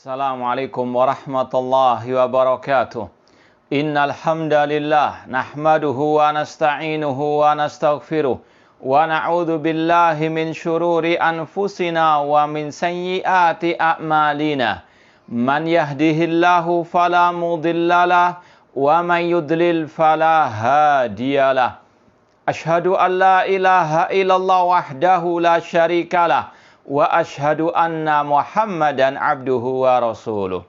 Assalamualaikum warahmatullahi wabarakatuh. Innal hamdalillah nahmaduhu wa nasta'inuhu wa nastaghfiruh wa na'udzu billahi min syururi anfusina wa min sayyiati a'malina. Man yahdihillahu fala mudhillalah wa man yudlil fala hadiyalah. Ashhadu an la ilaha illallah wahdahu la syarikalah wa ashhadu anna Muhammadan abduhu wa rasuluh.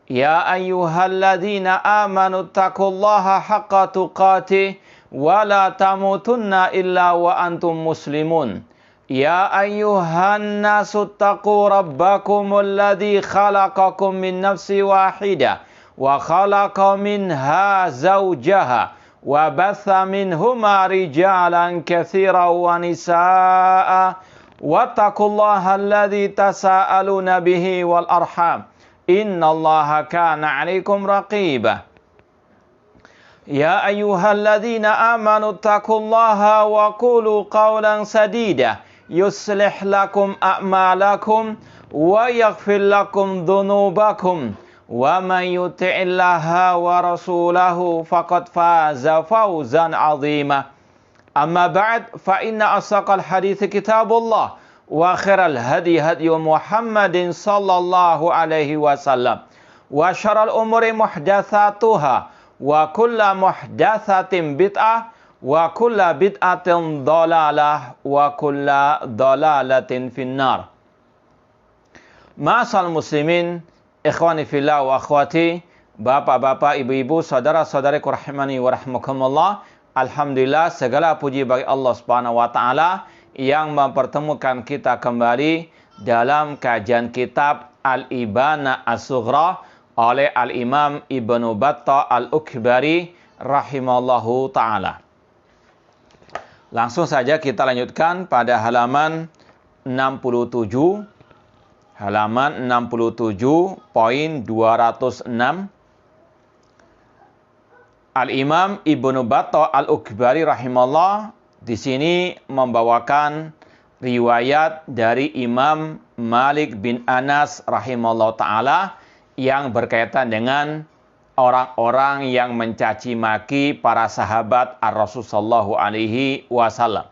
Ya ayyuhalladzina amanu taqullaha haqqa tuqatih wa la tamutunna illa wa antum muslimun. Ya ayyuhan nasu taqu rabbakumul ladzi khalaqakum min nafsin wahidah wa khalaqa minha zawjaha wa batha minhuma rijalan katsiran wa nisaa'a. Wattaqullaha alladzi tasaaluna bihi wal arham. Innallaha kana 'alaikum raqiba. Ya ayyuhalladzina amanu taqullaha wa qulu qawlan sadida yuslih lakum a'malakum wa yaghfir lakum dhunubakum wa man yuti'illaha wa rasulahu faqad faza fawzan 'azima. Amma ba'd, fa inna asaqal hadithi kitabullah wa khairal hadi hadyu Muhammadin sallallahu alaihi wasallam wa syarrul umuri muhdatsatuha wa kullu muhdatsatin bid'ah wa kullu bid'atin dhalalah wa kullu dhalalatin finnar. Ma'asal muslimin, ikhwani fillah wa akhwati, bapak-bapak, ibu-ibu, saudara-saudariku rahimani wa rahmakumullah. Alhamdulillah, segala puji bagi Allah Subhanahu wa taala yang mempertemukan kita kembali dalam kajian kitab Al-Ibana As-Sughra oleh Al-Imam Ibnu Battah Al-Ukbari rahimallahu taala. Langsung saja kita lanjutkan pada halaman 67. Halaman 67 poin 206. Al-Imam Ibnu Battah Al-Ukbari rahimahullah di sini membawakan riwayat dari Imam Malik bin Anas rahimahullah ta'ala yang berkaitan dengan orang-orang yang mencaci maki para sahabat Ar-Rasul sallallahu alaihi wasallam.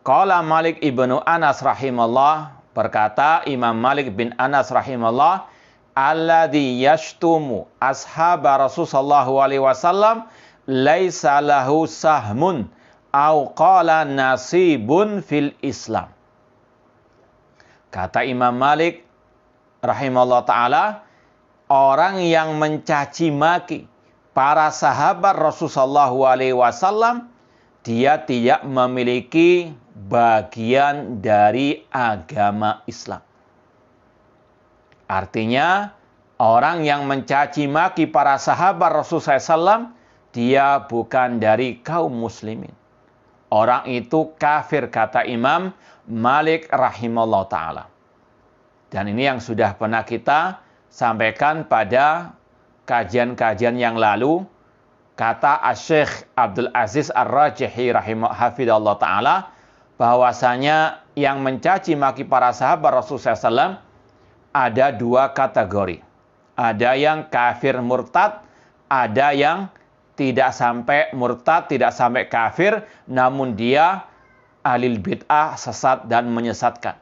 Qala Malik ibnu Anas rahimahullah, berkata Imam Malik bin Anas rahimahullah, alladzi yashtumu ashaba Rasul sallallahu alaihi wasallam laisa lahu sahmun au qala nasibun fil Islam. Kata Imam Malik rahimahullah taala, orang yang mencaci maki para sahabat Rasul sallallahu alaihi wasallam, dia tidak memiliki bagian dari agama Islam. Artinya, orang yang mencaci maki para sahabat Rasulullah SAW, dia bukan dari kaum muslimin. Orang itu kafir, kata Imam Malik rahimahullah ta'ala. Dan ini yang sudah pernah kita sampaikan pada kajian-kajian yang lalu. Kata Asy-Syaikh Abdul Aziz Ar-Rajihi rahimahullah ta'ala, bahwasanya yang mencaci maki para sahabat Rasulullah SAW, ada dua kategori. Ada yang kafir murtad, ada yang tidak sampai murtad, tidak sampai kafir, namun dia ahlul bid'ah, sesat dan menyesatkan.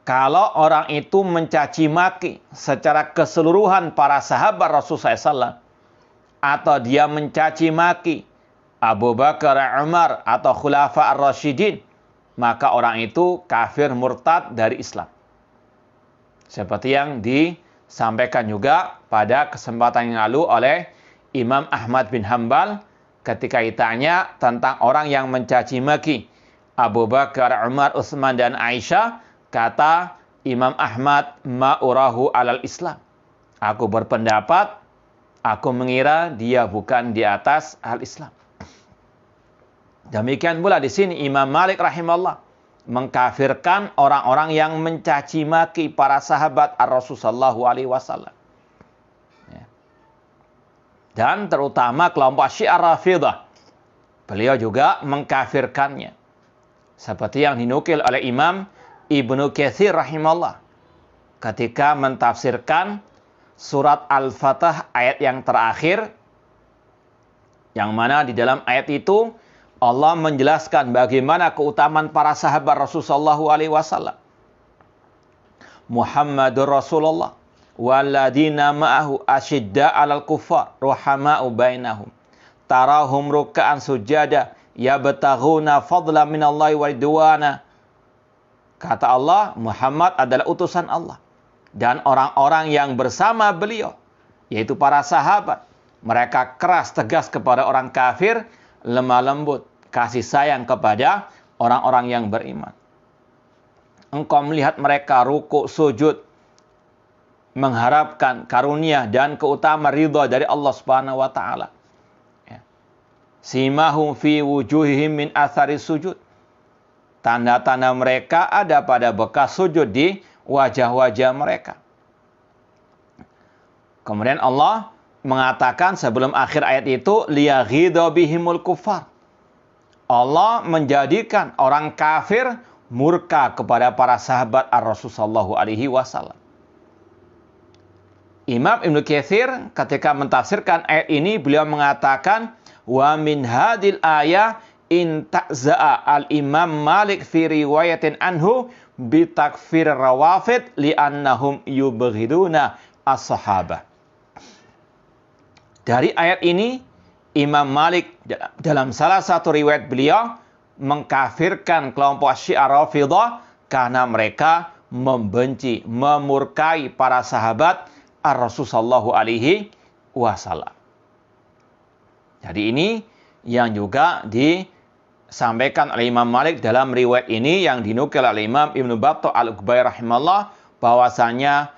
Kalau orang itu mencaci maki secara keseluruhan para sahabat Rasulullah SAW, atau dia mencaci maki Abu Bakar, Umar, atau Khulafa ar-Rasyidin, maka orang itu kafir murtad dari Islam. Seperti yang disampaikan juga pada kesempatan yang lalu oleh Imam Ahmad bin Hanbal ketika ditanya tentang orang yang mencaci maki Abu Bakar, Umar, Utsman, dan Aisyah, kata Imam Ahmad, ma'urahu alal Islam. Aku berpendapat, aku mengira dia bukan di atas al-Islam. Demikian pula di sini Imam Malik rahimahullah mengkafirkan orang-orang yang mencaci maki para sahabat Ar-Rasul sallallahu alaihi wasallam. Dan terutama kelompok Syiah Rafidah. Beliau juga mengkafirkannya. Seperti yang dinukil oleh Imam Ibnu Katsir rahimahullah. ketika mentafsirkan surat Al-Fatah ayat yang terakhir, yang mana di dalam ayat itu Allah menjelaskan bagaimana keutamaan para sahabat Rasulullah SAW. Muhammadur Rasulullah walladzina ma'ahu asyidda 'alal kuffar ruhama'u bainahum tarahum ruk'an sujada yabtaghuna fadlan minallahi wa ridwana. Kata Allah, Muhammad adalah utusan Allah. Dan orang-orang yang bersama beliau, yaitu para sahabat, mereka keras tegas kepada orang kafir, lemah lembut, kasih sayang kepada orang-orang yang beriman. Engkau melihat mereka ruku sujud, mengharapkan karunia dan keutamaan ridha dari Allah Subhanahu wa taala. Simahum fi wujuhihim min athari sujud. Tanda-tanda mereka ada pada bekas sujud di wajah-wajah mereka. Kemudian Allah mengatakan sebelum akhir ayat itu, liyaghidha bihimul kuffar. Allah menjadikan orang kafir murka kepada para sahabat Ar-Rasul sallallahu alaihi wasallam. Imam Ibnu Katsir ketika mentafsirkan ayat ini, beliau mengatakan, wa min hadil ayah in ta'za'a al-Imam Malik fi riwayatin anhu bitakfir rawafid li'annahum yubghiduna as-sahabah. Dari ayat ini, Imam Malik dalam salah satu riwayat beliau mengkafirkan kelompok Syiah Rafidhah karena mereka membenci, memurkai para sahabat Ar-Rasul sallallahu alaihi wasallam. Jadi ini yang juga disampaikan oleh Imam Malik dalam riwayat ini yang dinukil oleh Imam Ibnu Battah Al-Uqbai rahimahullah, bahwasanya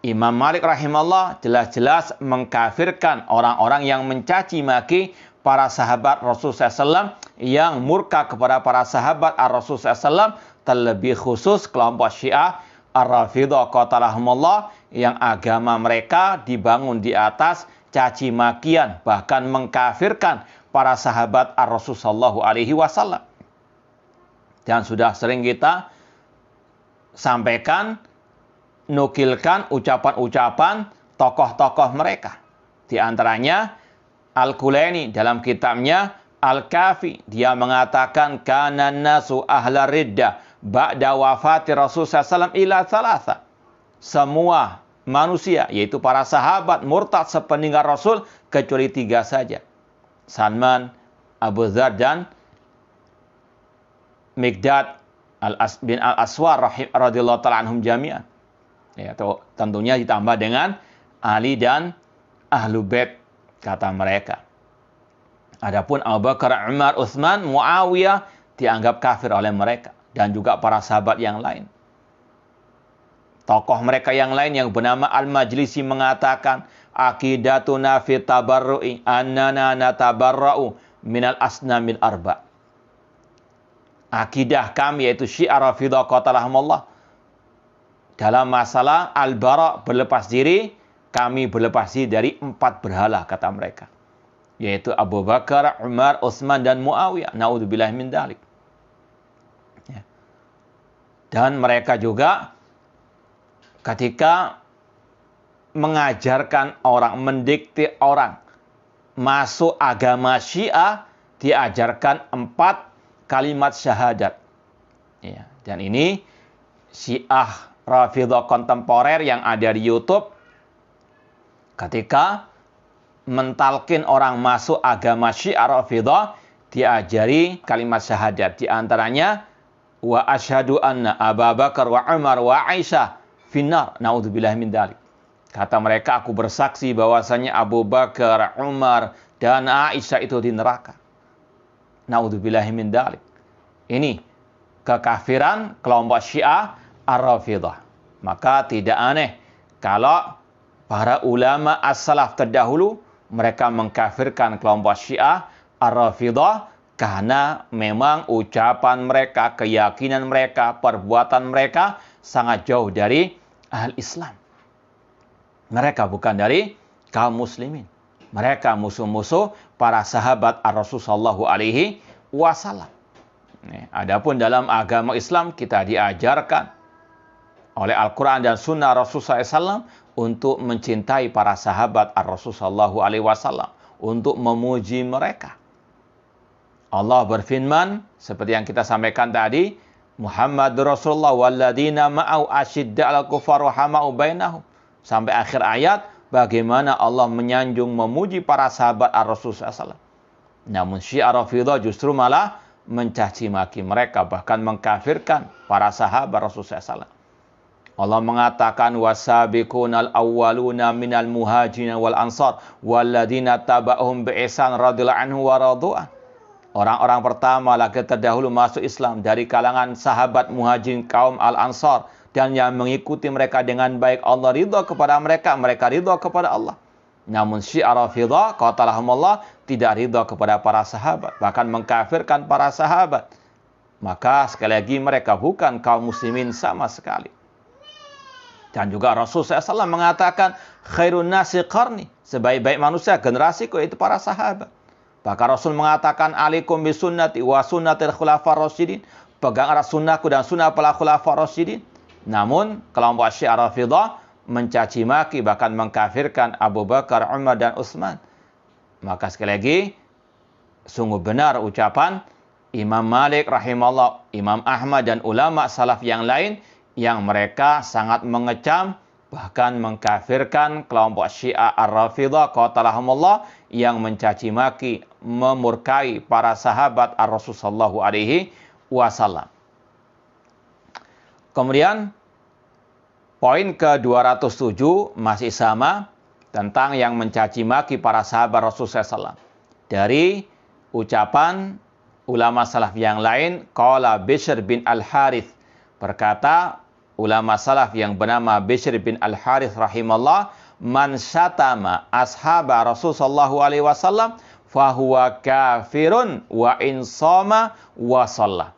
Imam Malik rahimahullah jelas-jelas mengkafirkan orang-orang yang mencaci maki para sahabat Rasulullah SAW, yang murka kepada para sahabat Rasulullah SAW, terlebih khusus kelompok Syiah Ar-Rafidhah qatalahumullah, yang agama mereka dibangun di atas caci makian, bahkan mengkafirkan para sahabat Ar-Rasul sallallahu alaihi wasallam. Dan sudah sering kita sampaikan, nukilkan ucapan-ucapan tokoh-tokoh mereka. Di antaranya Al-Kulaini dalam kitabnya Al-Kafi, dia mengatakan kana nasu ahla riddah ba'da wafati Rasul sallallahu alaihi wasallam ila thalatha. Semua manusia, yaitu para sahabat, murtad sepeninggal Rasul kecuali 3 saja. Salman, Abu Dzar, dan Miqdad bin Al-Aswar radhiyallahu ta'ala anhum jami'an. Ya, tentunya ditambah dengan Ali dan Ahlu Bait, kata mereka. Adapun Abu Bakar, Umar, Utsman, Muawiyah dianggap kafir oleh mereka, dan juga para sahabat yang lain. Tokoh mereka yang lain yang bernama Al-Majlisi mengatakan, aqidatuna fi tabarru'i annana natabarra'u minal asnamil arba. Akidah kami, yaitu Syiah Rafidhah qatalahumullah, dalam masalah al-bara', berlepas diri, kami berlepas diri dari 4 berhala, kata mereka, yaitu Abu Bakar, Umar, Utsman, dan Muawiyah. Naudzubillah min dzalik. Ya. Dan mereka juga ketika mengajarkan orang, mendikte orang masuk agama Syiah, diajarkan 4 kalimat syahadat. Ya, dan ini Syiah Rafidhah kontemporer yang ada di YouTube, ketika mentalkin orang masuk agama Syiah Rafidhah, diajari kalimat syahadat. Di antaranya, wa asyhadu anna Abu Bakar wa Umar wa Aisyah finnar, naudzubillah min dzalik. Kata mereka, aku bersaksi bahwasanya Abu Bakar, Umar, dan Aisyah itu di neraka. Naudzubillah min dzalik. Ini kekafiran kelompok Syiah Ar-Rafidhah. Maka tidak aneh kalau para ulama as-salaf terdahulu mereka mengkafirkan kelompok Syiah Ar-Rafidhah karena memang ucapan mereka, keyakinan mereka, perbuatan mereka sangat jauh dari ahli Islam. Mereka bukan dari kaum muslimin. Mereka musuh-musuh para sahabat Ar-Rasul sallallahu alaihi wasallam. Adapun dalam agama Islam kita diajarkan oleh Al-Quran dan Sunnah Rasulullah SAW untuk mencintai para sahabat Rasulullah SAW, untuk memuji mereka. Allah berfirman, seperti yang kita sampaikan tadi, Muhammad Rasulullah walladzina ma'au asyidda al-kufar rahamau bainahum. Sampai akhir ayat, bagaimana Allah menyanjung memuji para sahabat Rasulullah SAW. Namun Syiah Rafidhah justru malah mencaci maki mereka, bahkan mengkafirkan para sahabat Rasulullah SAW. Allah mengatakan wasabiqunal awwaluna minal muhajirin wal ansar walladzina taba'uhum bi ihsan radhiyallahu anhu wa radu'an. Orang-orang pertama lagi terdahulu masuk Islam dari kalangan sahabat muhajirin kaum al-ansar dan yang mengikuti mereka dengan baik, Allah ridha kepada mereka, mereka ridha kepada Allah. Namun Syiah Rafidhah qatalahumullah tidak ridha kepada para sahabat, bahkan mengkafirkan para sahabat. Maka sekali lagi mereka bukan kaum muslimin sama sekali. Dan juga Rasulullah SAW mengatakan khairun nasi qarni, sebaik-baik manusia generasiku itu para sahabat. Bahkan Rasul mengatakan alaikum bisunnati wa sunnatil khulafar rasyidin, pegang erat sunnahku dan sunnah para khulafar rasyidin. Namun kelompok Syiah Rafidhah mencaci maki bahkan mengkafirkan Abu Bakar, Umar dan Utsman. Maka sekali lagi sungguh benar ucapan Imam Malik rahimahullah, Imam Ahmad dan ulama salaf yang lain yang mereka sangat mengecam bahkan mengkafirkan kelompok Syiah Ar-Rafidhah qatalahumullah yang mencaci maki, memurkai para sahabat Rasul sallallahu alaihi wasallam. Kemudian poin ke-207 masih sama tentang yang mencaci maki para sahabat Rasul sallallahu alaihi wasallam. Dari ucapan ulama salaf yang lain, qala Bishr bin Al-Harith, berkata ulama salaf yang bernama Bishr bin Al-Harith rahimallah, man syatama ashaba Rasul sallallahu alaihi wasallam fahuwa kafirun wa in shoma wa shalla.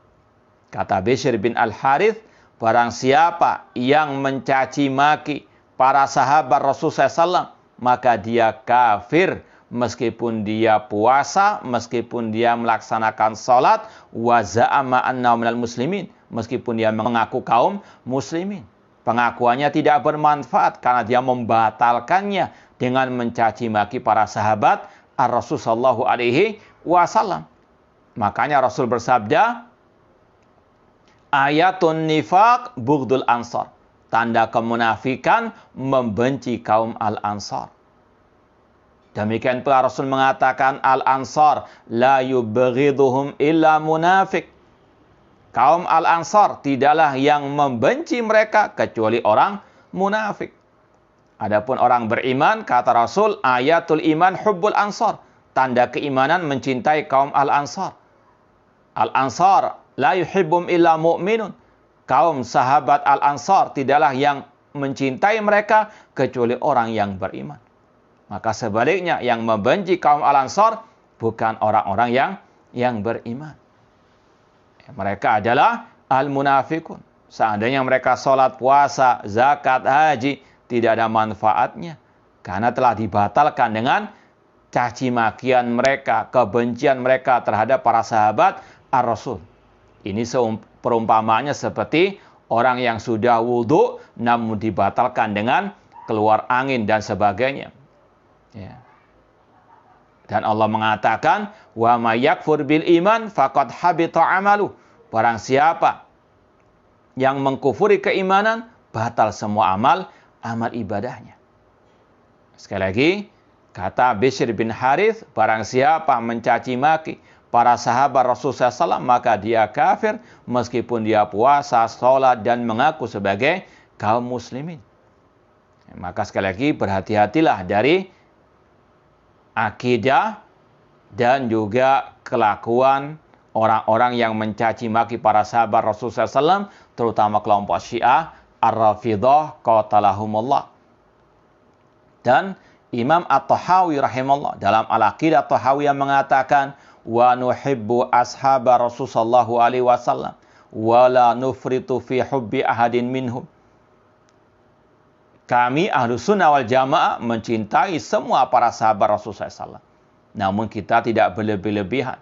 Kata Bishr bin Al-Harith, barang siapa yang mencaci maki para sahabat Rasul sallallahu alaihi wasallam, maka dia kafir meskipun dia puasa, meskipun dia melaksanakan salat, wa za'ama annahu minal muslimin, meskipun dia mengaku kaum muslimin. Pengakuannya tidak bermanfaat karena dia membatalkannya dengan mencaci maki para sahabat Rasul sallallahu alaihi wasallam. Makanya Rasul bersabda, ayatun nifaq bughdul ansar. Tanda kemunafikan membenci kaum al-ansar. Demikian pula Rasul mengatakan al-ansar la yubghiduhum illa munafik. Kaum al-ansar tidaklah yang membenci mereka kecuali orang munafik. Adapun orang beriman, kata Rasul, ayatul iman hubbul ansar. Tanda keimanan mencintai kaum al-ansar. Al-ansar la yuhibbum illa mu'minun. Kaum sahabat al-ansar tidaklah yang mencintai mereka kecuali orang yang beriman. Maka sebaliknya yang membenci kaum al-ansar bukan orang-orang yang beriman. Mereka adalah al-munafikun. Seandainya mereka sholat, puasa, zakat, haji, tidak ada manfaatnya. Karena telah dibatalkan dengan caci makian mereka, kebencian mereka terhadap para sahabat ar-Rasul. Ini perumpamaannya seperti orang yang sudah wudhu namun dibatalkan dengan keluar angin dan sebagainya. Ya. Dan Allah mengatakan, wa may yakfur bil iman faqad habita amalu. Barang siapa yang mengkufuri keimanan, batal semua amal ibadahnya. Sekali lagi, kata Bishr bin Harith, barang siapa mencaci maki para sahabat Rasulullah SAW, maka dia kafir meskipun dia puasa, sholat, dan mengaku sebagai kaum muslimin. Maka sekali lagi, berhati-hatilah dari akidah dan juga kelakuan orang-orang yang mencaci maki para sahabat Rasulullah SAW, terutama kelompok Syiah Ar-Rafidhah qatalahumullah. Dan Imam At-Tahawi rahimahullah dalam Al-Aqidah At-Tahawiyah mengatakan, wa nuhibbu ashaba Rasulullah alaihi wasallam wa la nufritu fi hubbi ahadin minhum. Kami ahlu sunnah wal jamaah mencintai semua para sahabat Rasulullah SAW. Namun kita tidak berlebih-lebihan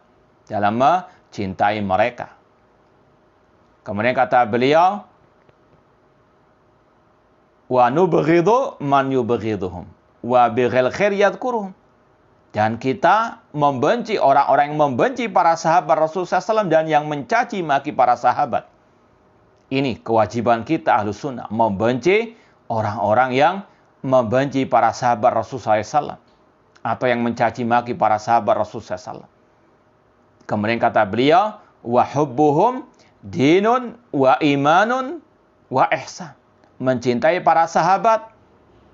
dalam mencintai mereka. Kemudian kata beliau, Wa nubghidu man yubghiduhum. Wa bighil khair yadhkuruhum. Dan kita membenci orang-orang yang membenci para sahabat Rasulullah SAW dan yang mencaci maki para sahabat. Ini kewajiban kita Ahlus Sunnah, membenci orang-orang yang membenci para sahabat Rasulullah SAW atau yang mencaci maki para sahabat Rasulullah SAW. Kemudian kata beliau, wa hubbuhum dinun wa imanun wa ihsan. Mencintai para sahabat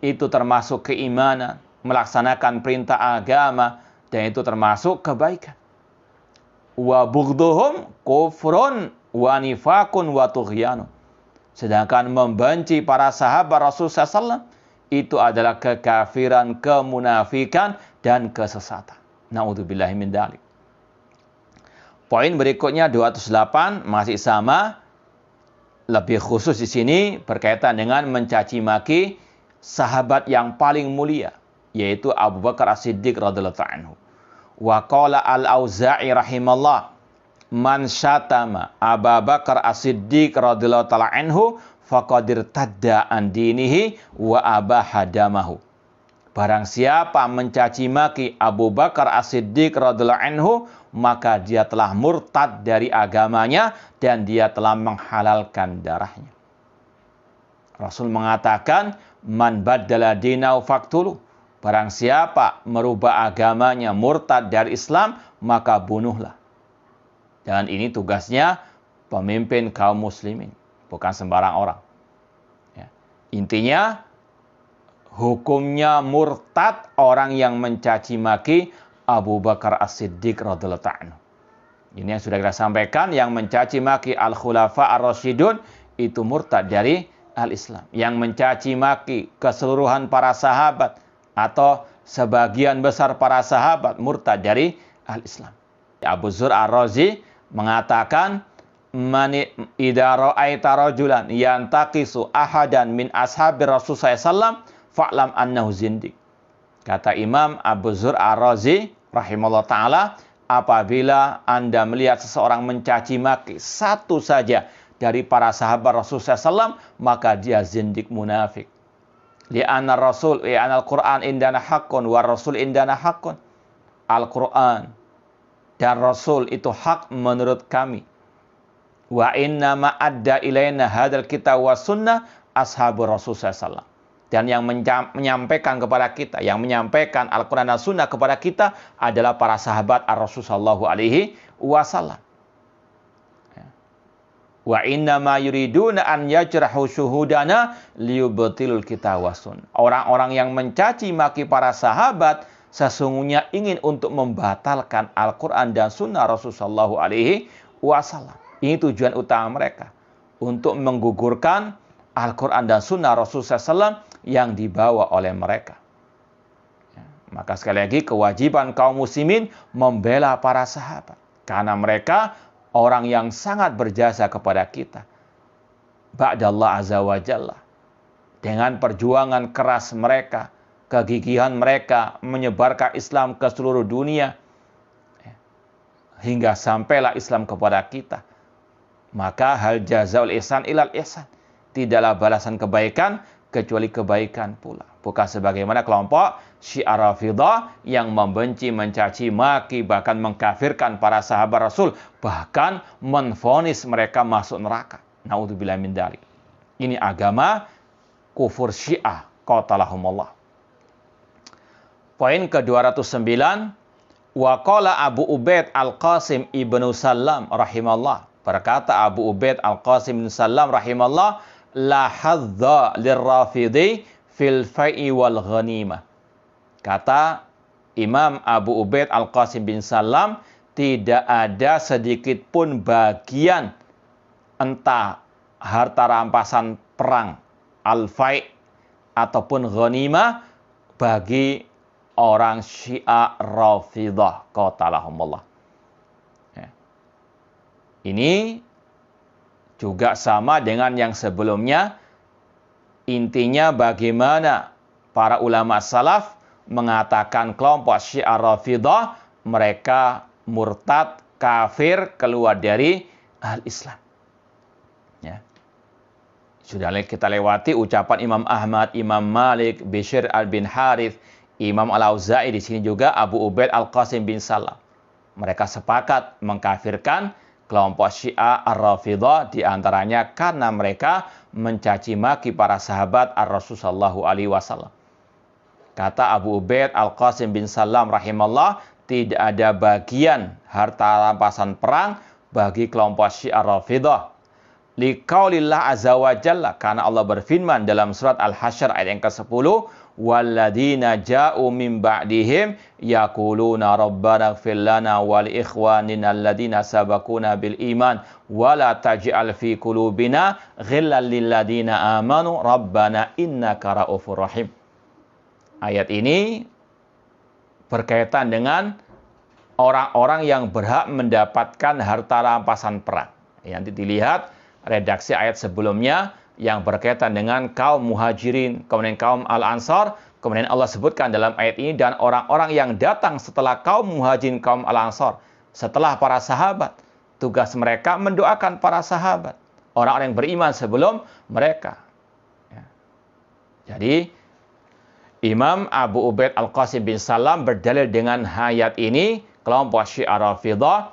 itu termasuk keimanan, melaksanakan perintah agama, dan itu termasuk kebaikan. Wa bughdhuhum kufrun wa nifakun wa tughyanun. Sedangkan membenci para sahabat Rasulullah SAW itu adalah kekafiran, kemunafikan, dan kesesatan. Na'udzubillahi min dzalik. Poin berikutnya 208 masih sama, lebih khusus di sini berkaitan dengan mencaci maki sahabat yang paling mulia, yaitu Abu Bakar As-Siddiq radhiyallahu anhu. Wa qala Al-Auza'i rahimallah, man syatama Abu Bakar As-Siddiq radhiyallahu ta'ala anhu faqad irtadda an dinihi wa abahadamahu. Barang siapa mencaci maki Abu Bakar As-Siddiq radhiyallahu anhu, maka dia telah murtad dari agamanya dan dia telah menghalalkan darahnya. Rasul mengatakan, man baddala dinahu faqtulu. Barang siapa merubah agamanya, murtad dari Islam, maka bunuhlah. Dan ini tugasnya pemimpin kaum muslimin, bukan sembarang orang. Ya. Intinya, hukumnya murtad orang yang mencaci maki Abu Bakar As-Siddiq radhiyallahu ta'ala. Ini yang sudah kita sampaikan, yang mencaci maki Al-Khulafa Ar-Rasyidun itu murtad dari Al-Islam. Yang mencaci maki keseluruhan para sahabat atau sebagian besar para sahabat murtad dari Al-Islam. Abu Zur Ar-Razi mengatakan, man idza ra'aita rajulan yantaqisu ahadan min ashabi Rasulullah sallallahu fa'lam annahu zindiq. Kata Imam Abu Zur Ar-Razi rahimahullah ta'ala, apabila Anda melihat seseorang mencaci maki satu saja dari para sahabat Rasulullah SAW, maka dia zindik munafik. Li'anna Rasul, li'anna Al-Quran indana haqqun, wa Rasul indana haqqun. Al-Quran dan Rasul itu hak menurut kami. Wa inna ma'adda ilayna hadal kitab wa sunnah ashabu Rasulullah SAW. Dan yang menyampaikan kepada kita, yang menyampaikan Al-Quran dan Sunnah kepada kita adalah para sahabat Ar-Rasulullah SAW. Wa inna ma yuriduna an yajrahu syuhudana liyubtilul kitab wa sunnah. Orang-orang yang mencaci maki para sahabat sesungguhnya ingin untuk membatalkan Al-Quran dan Sunnah Rasulullah SAW. Ini tujuan utama mereka, untuk menggugurkan Al-Quran dan Sunnah Rasulullah SAW yang dibawa oleh mereka. Maka sekali lagi kewajiban kaum muslimin membela para sahabat. Karena mereka orang yang sangat berjasa kepada kita. Ba'dallah azza wa jalla. Dengan perjuangan keras mereka, kegigihan mereka menyebarkan Islam ke seluruh dunia. Hingga sampailah Islam kepada kita. Maka hal jazaul ihsan ilal ihsan. Tidaklah balasan kebaikan kecuali kebaikan pula. Bukan sebagaimana kelompok Syiah Rafidah yang membenci, mencaci maki, bahkan mengkafirkan para sahabat Rasul, bahkan menvonis mereka masuk neraka. Na'udzubillah min dzalik. Ini agama kufur Syiah, qatalahumullah. Poin ke-209, wa qala Abu Ubaid Al-Qasim ibnu Sallam rahimallah. Berkata Abu Ubaid Al-Qasim ibnu Sallam rahimallah, la hadza lirrafidhi fil fai'i wal ghanimah. Kata Imam Abu Ubaid Al-Qasim bin Sallam, tidak ada sedikit pun bagian entah harta rampasan perang al-fai' ataupun ghanimah bagi orang Syiah Rafidah qatalahumullah. Ini juga sama dengan yang sebelumnya. Intinya bagaimana para ulama salaf mengatakan kelompok Syiah Rafidah mereka murtad, kafir, keluar dari al-Islam. Ya. Sudah kita lewati ucapan Imam Ahmad, Imam Malik, Bishr bin Harith, Imam Al-Auza'i, di sini juga Abu Ubaid Al-Qasim bin Salam. Mereka sepakat mengkafirkan kelompok Syiah Ar-Rafidhah, di antaranya karena mereka mencaci maki para sahabat Ar-Rasul sallallahu alaihi wasallam. Kata Abu Ubaid Al-Qasim bin Salam rahimallah, tidak ada bagian harta rampasan perang bagi kelompok Syiah Ar-Rafidhah. Liqaulillah azza wa jalla, karena Allah berfirman dalam surat Al-Hasyr ayat yang ke-10, walladzina ja'u min ba'dihim yaquluna rabbana ighfir lana wa li ikhwanina alladzina sabaquna bil iman wa la taj'al fi qulubina ghillan lil ladzina amanu rabbana innaka raufur rahim. Ayat ini berkaitan dengan orang-orang yang berhak mendapatkan harta rampasan perang. Nanti dilihat redaksi ayat sebelumnya yang berkaitan dengan kaum muhajirin, kemudian kaum al-ansar, kemudian Allah sebutkan dalam ayat ini, dan orang-orang yang datang setelah kaum muhajirin, kaum al-ansar, setelah para sahabat. Tugas mereka mendoakan para sahabat, orang-orang yang beriman sebelum mereka. Jadi, Imam Abu Ubaid Al-Qasim bin Salam berdalil dengan ayat ini, kelompok Syiah Rafidhah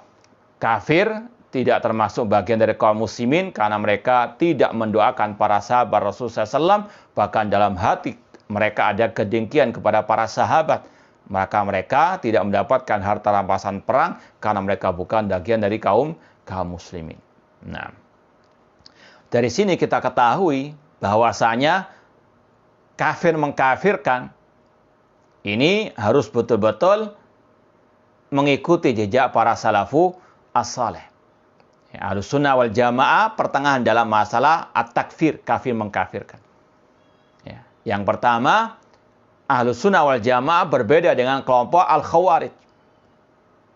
kafir, tidak termasuk bagian dari kaum muslimin karena mereka tidak mendoakan para sahabat Rasulullah SAW, bahkan dalam hati mereka ada kedengkian kepada para sahabat. Maka mereka tidak mendapatkan harta rampasan perang karena mereka bukan bagian dari kaum muslimin. Nah, dari sini kita ketahui bahwasanya kafir mengkafirkan ini harus betul-betul mengikuti jejak para salafu as-saleh. Ahlussunnah wal jamaah pertengahan dalam masalah at-takfir, kafir mengkafirkan. Yang pertama, Ahlussunnah wal jamaah berbeda dengan kelompok al-khawarij,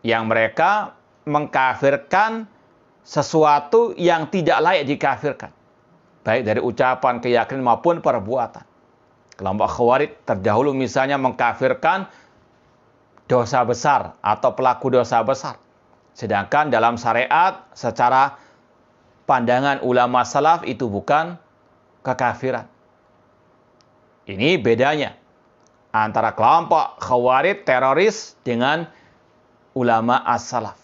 yang mereka mengkafirkan sesuatu yang tidak layak dikafirkan, baik dari ucapan, keyakinan maupun perbuatan. Kelompok khawarij terdahulu misalnya mengkafirkan dosa besar atau pelaku dosa besar. Sedangkan dalam syariat, secara pandangan ulama salaf itu bukan kekafiran. Ini bedanya antara kelompok khawarij teroris dengan ulama as-salaf.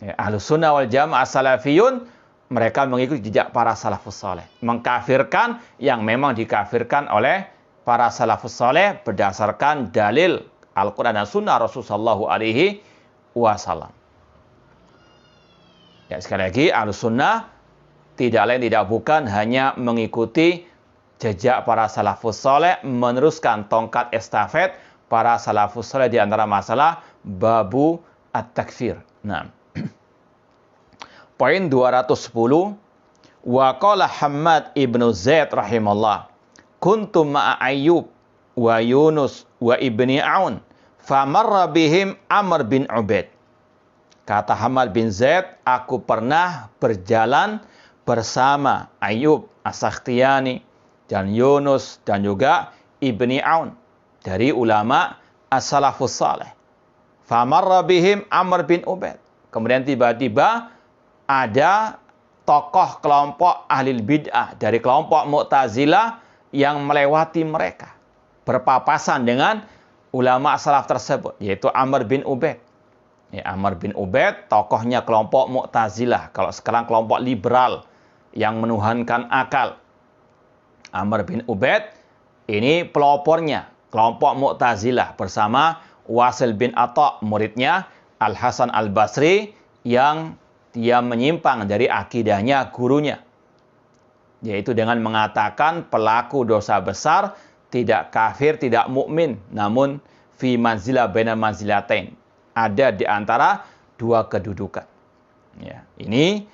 Ahlussunnah wal jamaah as-salafiyun, mereka mengikuti jejak para salafus saleh, mengkafirkan yang memang dikafirkan oleh para salafus saleh berdasarkan dalil Al-Quran dan Sunnah Rasulullah sallallahu alaihi wasallam. Ya, sekali lagi, Ahlussunnah tidak lain tidak bukan hanya mengikuti jejak para salafus saleh, meneruskan tongkat estafet para salafus saleh di antara masalah babu at-takfir. Nah, poin 210, wa qala Hammad ibnu Zaid rahimallah, kuntu ma'a Ayyub wa Yunus wa ibni Aun famarra bihim Amr bin Ubaid. Kata Hammad bin Zaid, aku pernah berjalan bersama Ayyub As-Sakhtiyani dan Yunus dan juga Ibni Aun dari ulama as-salafus saleh. Famarra bihim Amr bin Ubaid. Kemudian tiba-tiba ada tokoh kelompok ahli bid'ah dari kelompok Mu'tazilah yang melewati mereka, berpapasan dengan ulama salaf tersebut, yaitu Amr bin Ubaid. Amr bin Ubaid, tokohnya kelompok Mu'tazilah. Kalau sekarang kelompok liberal yang menuhankan akal. Amr bin Ubaid ini pelopornya kelompok Mu'tazilah bersama Wasil bin Atha, muridnya Al-Hasan Al-Basri, yang dia menyimpang dari akidahnya gurunya, yaitu dengan mengatakan pelaku dosa besar tidak kafir, tidak mukmin, namun fi manzilah bainal manzilatain, ada di antara dua kedudukan. Ya, ini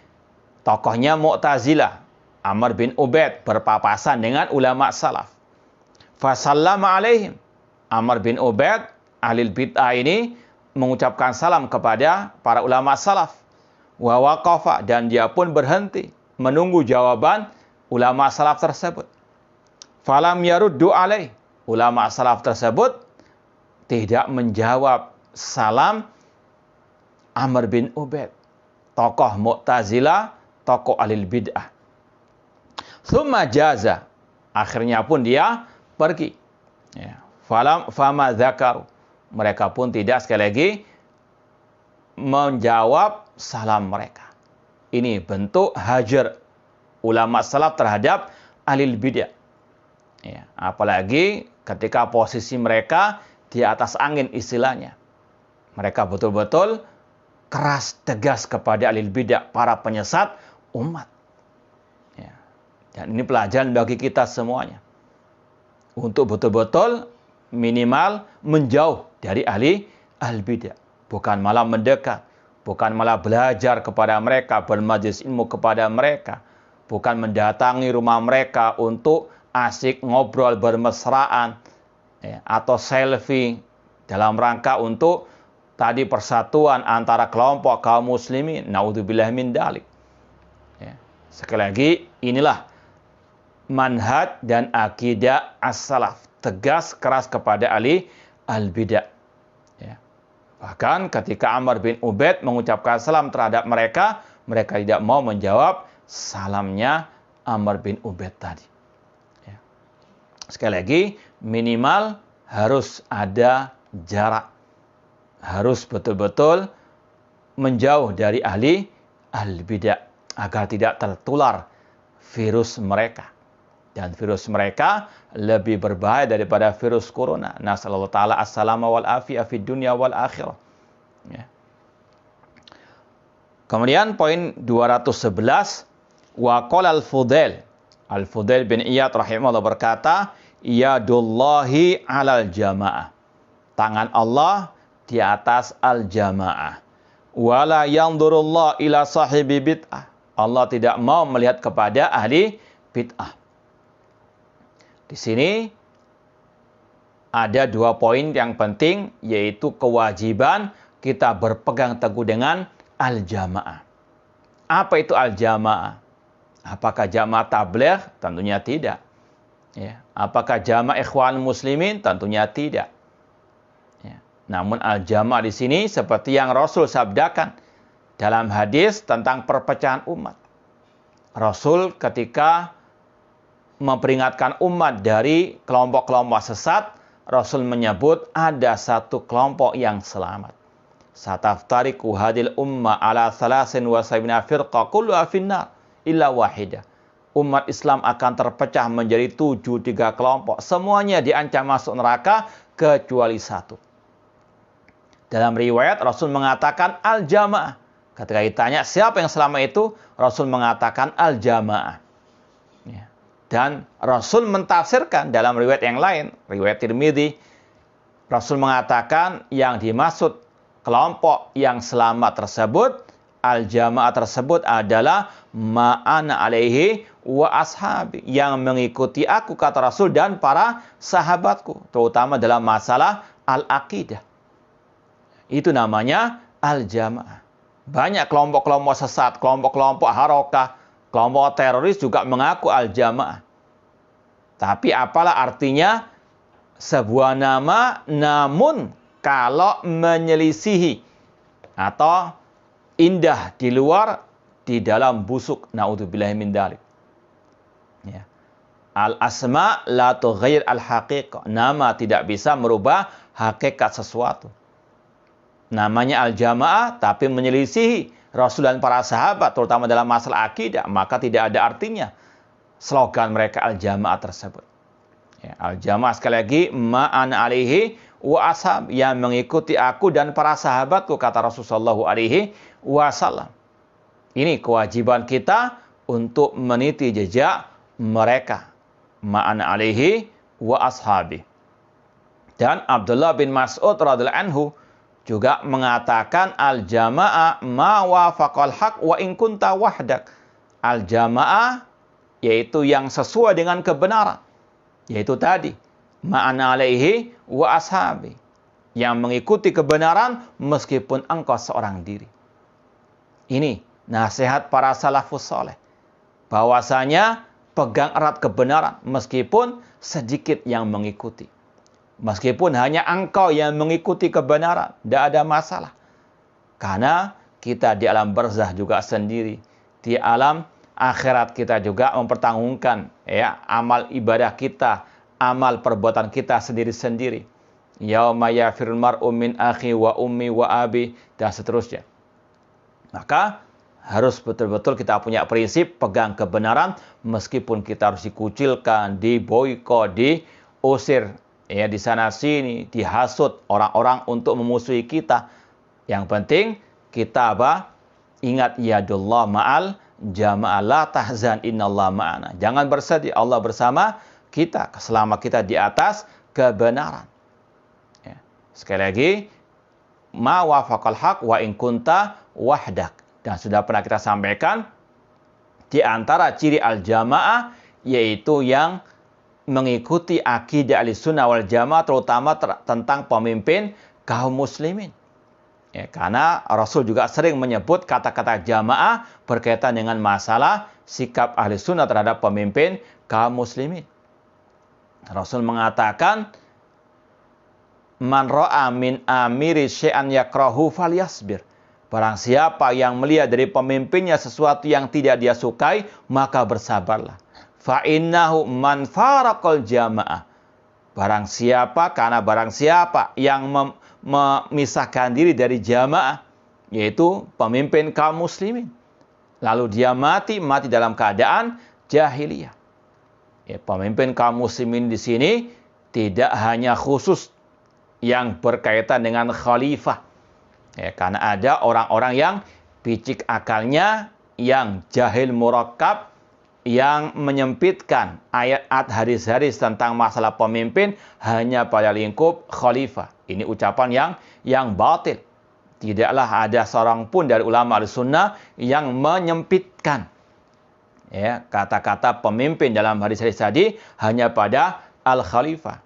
tokohnya Mu'tazilah, Amr bin Ubaid, berpapasan dengan ulama salaf. Fasallama alaihim. Amr bin Ubaid, ahli bid'ah ini, mengucapkan salam kepada para ulama salaf. Wa waqafa, dan dia pun berhenti menunggu jawaban ulama salaf tersebut. Falam yaruddu alaih. Ulama salaf tersebut tidak menjawab salam Amr bin Ubaid, tokoh Mu'tazilah, tokoh ahli bid'ah. Tsumma jaza. Akhirnya pun dia pergi. Ya. Fama dzakaru. Mereka pun tidak sekali lagi menjawab salam mereka. Ini bentuk hajar ulama salaf terhadap ahlul bidah. Ya, apalagi ketika posisi mereka di atas angin istilahnya. Mereka betul-betul keras tegas kepada ahlul bidah, para penyesat umat. Ya. Dan ini pelajaran bagi kita semuanya. Untuk betul-betul minimal menjauh dari ahli bidah. Bukan malah mendekat. Bukan malah belajar kepada mereka, bermajlis ilmu kepada mereka. Bukan mendatangi rumah mereka untuk asik ngobrol bermesraan. Ya, atau selfie dalam rangka untuk tadi persatuan antara kelompok kaum muslimin. Naudzubillah min dalik. Ya. Sekali lagi, inilah manhaj dan akidah as-salaf. Tegas keras kepada ahli al-bidah. Ya. Bahkan ketika Amr bin Ubaid mengucapkan salam terhadap mereka, mereka tidak mau menjawab salamnya Amr bin Ubaid tadi. Ya. Sekali lagi, minimal harus ada jarak. Harus betul-betul menjauh dari ahli al-bidah agar tidak tertular virus mereka. Dan virus mereka lebih berbahaya daripada virus corona. Nasallallahu ta'ala as-salama wal afiyah fid dunya wal akhirah. Ya. Kemudian poin 211. Wa qala al-Fudail. Al-Fudail bin Iyad rahimahullah berkata, yadullahi alal jamaah. Tangan Allah di atas al-jamaah. Wala yanzurullah ila sahibi bid'ah. Allah tidak mau melihat kepada ahli bid'ah. Di sini ada dua poin yang penting, yaitu kewajiban kita berpegang teguh dengan al-jamaah. Apa itu al-jamaah? Apakah jamaah tabligh? Tentunya tidak. Ya. Apakah jamaah ikhwan muslimin? Tentunya tidak. Ya. Namun al-jamaah di sini seperti yang Rasul sabdakan dalam hadis tentang perpecahan umat. Rasul ketika memperingatkan umat dari kelompok-kelompok sesat, Rasul menyebut ada satu kelompok yang selamat. Sataftariqu hadil umma ala 73 firqa kulluha finnar illa wahidah. Umat Islam akan terpecah menjadi 73 kelompok. Semuanya diancam masuk neraka kecuali satu. Dalam riwayat Rasul mengatakan al-jamaah. Ketika ditanya siapa yang selamat itu, Rasul mengatakan al-jamaah. Ya. Dan Rasul mentafsirkan dalam riwayat yang lain, riwayat Tirmidzi, Rasul mengatakan yang dimaksud kelompok yang selamat tersebut, al-jamaah tersebut adalah ma'ana alaihi wa ashabi, yang mengikuti aku, kata Rasul, dan para sahabatku, terutama dalam masalah al-aqidah. Itu namanya al-jamaah. Banyak kelompok-kelompok sesat, kelompok-kelompok harokah, kelompok teroris juga mengaku al-jamaah. Tapi apalah artinya sebuah nama, namun kalau menyelisihi atau indah di luar, di dalam busuk. Naudzubillahi min dzalik. Ya. Al-asma la tughayyir al-haqiqah. Nama tidak bisa merubah hakikat sesuatu. Namanya al-jamaah tapi menyelisihi Rasul dan para sahabat, terutama dalam masalah akidah, maka tidak ada artinya slogan mereka al-jamaah tersebut. Ya, al-jamaah sekali lagi, ma'ana alaihi wa ashab, yang mengikuti aku dan para sahabatku, kata Rasulullah alaihi wasallam. Ini kewajiban kita untuk meniti jejak mereka. Ma'ana alaihi wa ashabi. Dan Abdullah bin Mas'ud radhiyallahu anhu juga mengatakan al-jamaah ma wafaqal haq wa in kunta wahdak. Al-jamaah yaitu yang sesuai dengan kebenaran. Yaitu tadi ma'ana alaihi wa ashabi, yang mengikuti kebenaran meskipun engkau seorang diri. Ini nasihat para salafus saleh. Bahwasanya pegang erat kebenaran meskipun sedikit yang mengikuti. Meskipun hanya engkau yang mengikuti kebenaran, tidak ada masalah. Karena kita di alam barzah juga sendiri. Di alam akhirat kita juga mempertanggungjawabkan ya amal ibadah kita, amal perbuatan kita sendiri-sendiri. Yauma yafirul mar'u min akhi wa ummi wa abi dan seterusnya. Maka harus betul-betul kita punya prinsip pegang kebenaran meskipun kita harus dikucilkan, diboikot, diusir ya di sana sini, dihasut orang-orang untuk memusuhi kita. Yang penting kita apa? Ingat yadullah ma'al jamaah, la tahzan innallah ma'ana. Jangan bersedih, Allah bersama kita selama kita di atas kebenaran. Ya. Sekali lagi, ma wafaqal haq wa in kunta wahdak. Dan sudah pernah kita sampaikan di antara ciri al-jamaah yaitu yang mengikuti akidah Ahlussunnah wal Jamaah terutama tentang pemimpin kaum muslimin. Ya, karena Rasul juga sering menyebut kata-kata jamaah berkaitan dengan masalah sikap Ahlussunnah terhadap pemimpin kaum muslimin. Rasul mengatakan, "Man ra'a min amiri syai'an yakrahu falyasbir." Barang siapa yang melihat dari pemimpinnya sesuatu yang tidak dia sukai, maka bersabarlah. Fa innahu man faraqal jamaah. Barang siapa yang memisahkan diri dari jamaah, yaitu pemimpin kaum muslimin, lalu dia mati dalam keadaan jahiliyah. Ya, pemimpin kaum muslimin di sini tidak hanya khusus yang berkaitan dengan khalifah. Ya, karena ada orang-orang yang picik akalnya, yang jahil murakkab, yang menyempitkan ayat-ayat hadis-hadis tentang masalah pemimpin hanya pada lingkup khalifah. Ini ucapan yang batil. Tidaklah ada seorang pun dari ulama Ahlussunnah yang menyempitkan ya, kata-kata pemimpin dalam hadis-hadis tadi hanya pada al-khalifah.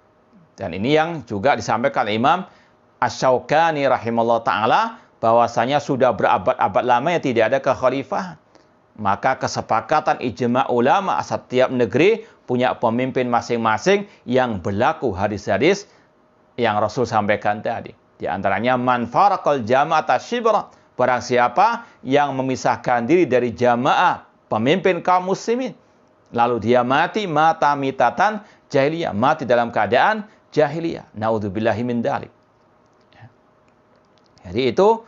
Dan ini yang juga disampaikan Imam Asy-Syaukani rahimahullah ta'ala, bahwasanya sudah berabad-abad lamanya tidak ada kekhalifahan. Maka kesepakatan ijma' ulama setiap negeri punya pemimpin masing-masing yang berlaku hadis-hadis yang Rasul sampaikan tadi. Di antaranya man faraqal jama'ata shibra, barang siapa yang memisahkan diri dari jamaah pemimpin kaum muslimin, lalu dia mati mitatan jahiliyah, mati dalam keadaan jahiliyah. Naudzubillahi min dzalik. Jadi itu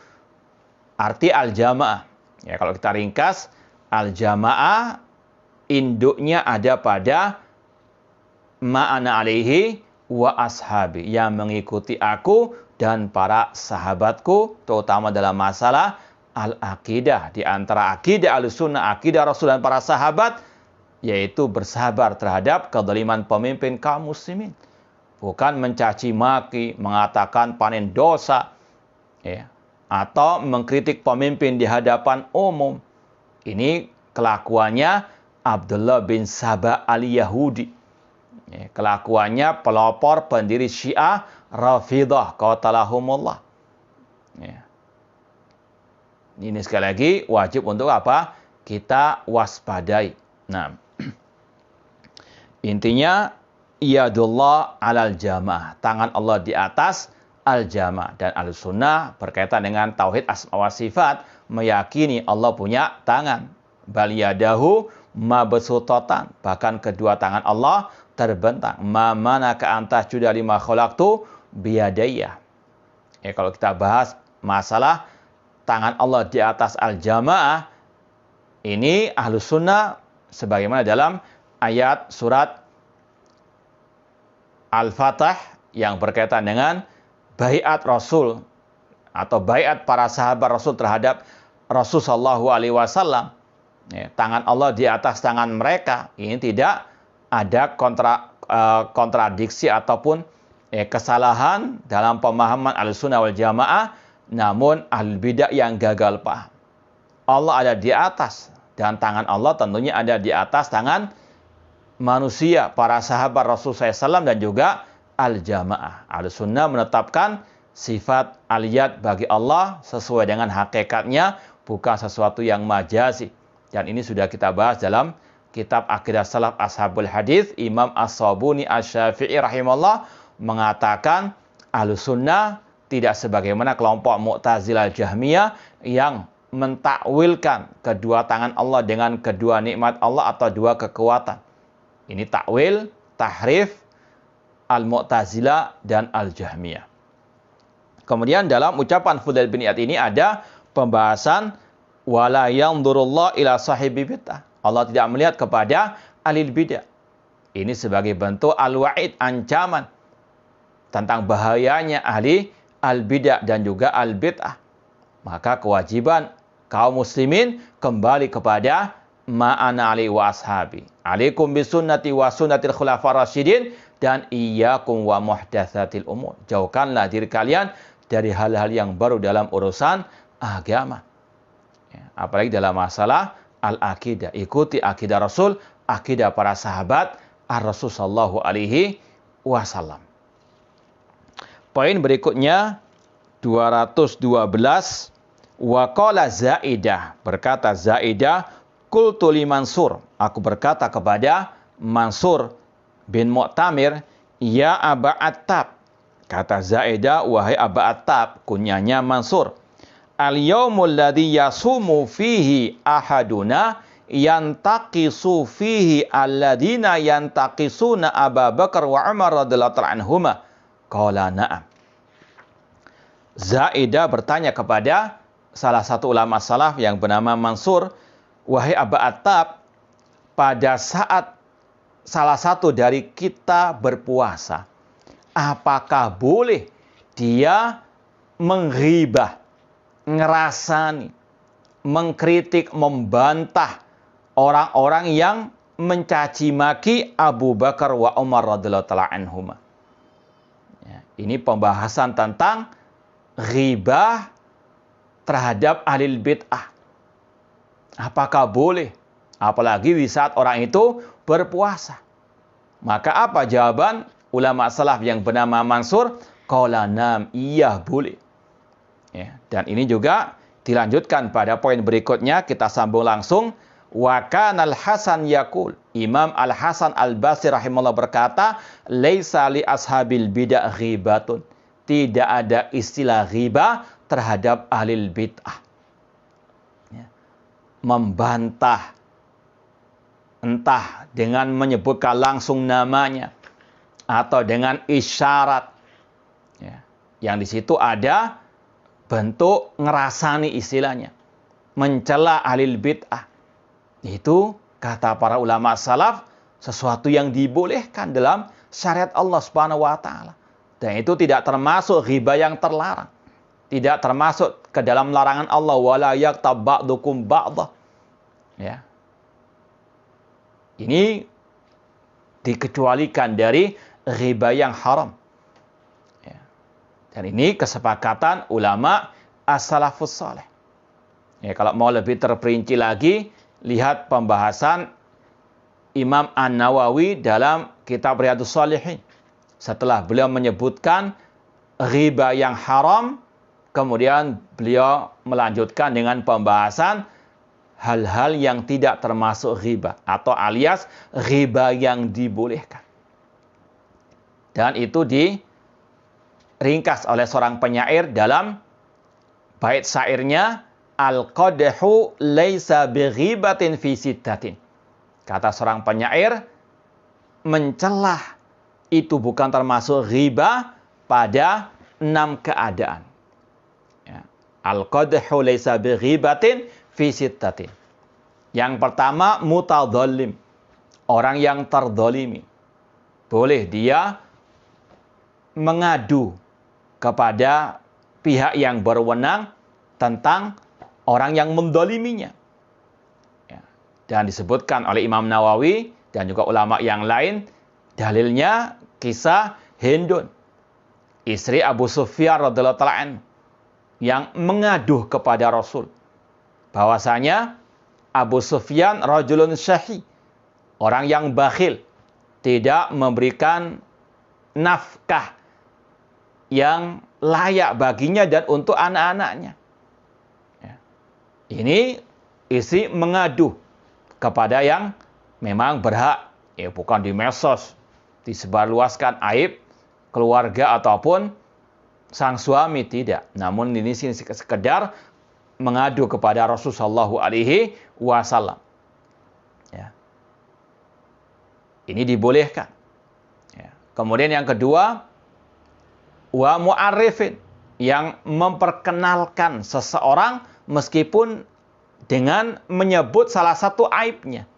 arti al-jamaah. Ya, kalau kita ringkas, al-jamaah induknya ada pada ma'ana alaihi wa ashabi, yang mengikuti aku dan para sahabatku, terutama dalam masalah al-aqidah. Di antara aqidah Ahlussunnah, aqidah Rasul dan para sahabat, yaitu bersabar terhadap kezaliman pemimpin kaum muslimin. Bukan mencaci maki, mengatakan panen dosa, ya, atau mengkritik pemimpin di hadapan umum. Ini kelakuannya Abdullah bin Saba al-Yahudi. Ya, kelakuannya pelopor pendiri Syiah Rafidah qatalahumullah. Ya. Ini sekali lagi wajib untuk apa? Kita waspadai. Nah, intinya yadullah alal jamaah, tangan Allah di atas al-jamaah. Dan Ahlussunnah berkaitan dengan tauhid asma wa sifat meyakini Allah punya tangan. Bal yadahu mabsutatan, bahkan kedua tangan Allah terbentang. Ma manaka anta juda lima khalaqtu biyadayya. Ya, kalau kita bahas masalah tangan Allah di atas al-jamaah, ini Ahlussunnah sebagaimana dalam ayat surat Al-Fatah yang berkaitan dengan baiat Rasul atau baiat para sahabat Rasul terhadap Rasul sallallahu alaihi wasallam. Ya, tangan Allah di atas tangan mereka. Ini tidak ada kontradiksi ataupun kesalahan dalam pemahaman Ahlussunnah wal Jamaah, namun ahlul bidah yang gagal paham. Allah ada di atas dan tangan Allah tentunya ada di atas tangan manusia, para sahabat Rasul SAW dan juga al-jamaah. Ahlussunnah menetapkan sifat al-yad bagi Allah sesuai dengan hakikatnya, bukan sesuatu yang majazi. Dan ini sudah kita bahas dalam kitab Aqidah Salaf Ashabul Hadis. Imam As-Sabuni Asy-Syafi'i rahimahullah mengatakan Ahlussunnah tidak sebagaimana kelompok Mu'tazilah Jahmiyah yang mentakwilkan kedua tangan Allah dengan kedua nikmat Allah atau dua kekuatan. Ini takwil, tahrif, Al-Mu'tazilah dan Al-Jahmiyah. Kemudian dalam ucapan Fudail bin Iyad ini ada pembahasan wala yanzurullah ila sahibi bid'ah. Allah tidak melihat kepada ahli bid'ah. Ini sebagai bentuk al-wa'id, ancaman tentang bahayanya ahli al-bid'ah dan juga al-bid'ah. Maka kewajiban kaum muslimin kembali kepada ma'ana ali wa ashabi. Alaikum bisunnati wa sunnatil khulafar rasyidin dan iyyakum wa muhdatsatil umur. Jauhkanlah diri kalian dari hal-hal yang baru dalam urusan agama. Ya, apalagi dalam masalah al-aqidah. Ikuti akidah Rasul, akidah para sahabat Ar-Rasul sallallahu alaihi wasallam. Poin berikutnya 212, wa qala Zaidah, berkata Zaidah, qultu li Mansur, aku berkata kepada Mansur bin Mu'tamir, ya Aba Attab, kata Zaidah, wahai Aba Attab, kunyanya Mansur, al-yaumul ladzi yasumu fihi ahaduna yantaqisu fihi alladina yantaqisuna Abu Bakar wa Umar radhiyallahu anhuma. Qala na'am. Zaidah bertanya kepada salah satu ulama salaf yang bernama Mansur, wahai Aba Attab, pada saat salah satu dari kita berpuasa, apakah boleh dia menghibah, ngerasani, mengkritik, membantah orang-orang yang mencaci maki Abu Bakar wa Umar radhiyallahu anhuma? Ya, ini pembahasan tentang ghibah terhadap ahli bid'ah. Apakah boleh? Apalagi di saat orang itu berpuasa. Maka apa jawaban ulama salaf yang bernama Mansur? Qala nam, iya boleh. Ya, dan ini juga dilanjutkan pada poin berikutnya, kita sambung langsung. Wa kana al-Hasan yaqul, Imam Al-Hasan Al-Basri rahimahullah berkata, laisa li ashabil bid'ah ghibatun. Tidak ada istilah ghibah terhadap ahli bid'ah. Ya. Membantah, entah dengan menyebutkan langsung namanya atau dengan isyarat. Ya. Yang di situ ada bentuk ngerasani istilahnya, mencela ahli bid'ah. Itu kata para ulama salaf sesuatu yang dibolehkan dalam syariat Allah Subhanahu wa taala. Dan itu tidak termasuk ghibah yang terlarang. Tidak termasuk ke dalam larangan Allah, wala yaktab ba'dukum ba'dah. Ya. Ini dikecualikan dari ghibah yang haram. Ya. Dan ini kesepakatan ulama as-salafus saleh. Ya, kalau mau lebih terperinci lagi, lihat pembahasan Imam An-Nawawi dalam kitab Riyadhus Shalihin. Setelah beliau menyebutkan ghibah yang haram, kemudian beliau melanjutkan dengan pembahasan hal-hal yang tidak termasuk ghibah atau alias ghibah yang dibolehkan. Dan itu diringkas oleh seorang penyair dalam bait syairnya, al-qadhu laisa bighibatin fi sittatin. Kata seorang penyair, mencelah itu bukan termasuk ghibah pada 6 keadaan. Ya. Al-qadhu laisa bighibatin fi sittatin. Yang pertama, mutadzalim. Orang yang terdolimi. Boleh dia mengadu kepada pihak yang berwenang tentang orang yang mendoliminya. Ya. Dan disebutkan oleh Imam Nawawi dan juga ulama yang lain, dalilnya kisah Hindun, istri Abu Sufyan radhiyallahu anhu, yang mengaduh kepada Rasul bahwasanya Abu Sufyan rajulun syahi, orang yang bakhil, tidak memberikan nafkah yang layak baginya dan untuk anak-anaknya. Ya. Ini istri mengadu kepada yang memang berhak, ya bukan di medsos disebarluaskan aib keluarga ataupun sang suami, tidak. Namun ini sekedar mengadu kepada Rasulullah SAW. Ya. Ini dibolehkan. Ya. Kemudian yang kedua, wa mu'arrifin, yang memperkenalkan seseorang meskipun dengan menyebut salah satu aibnya.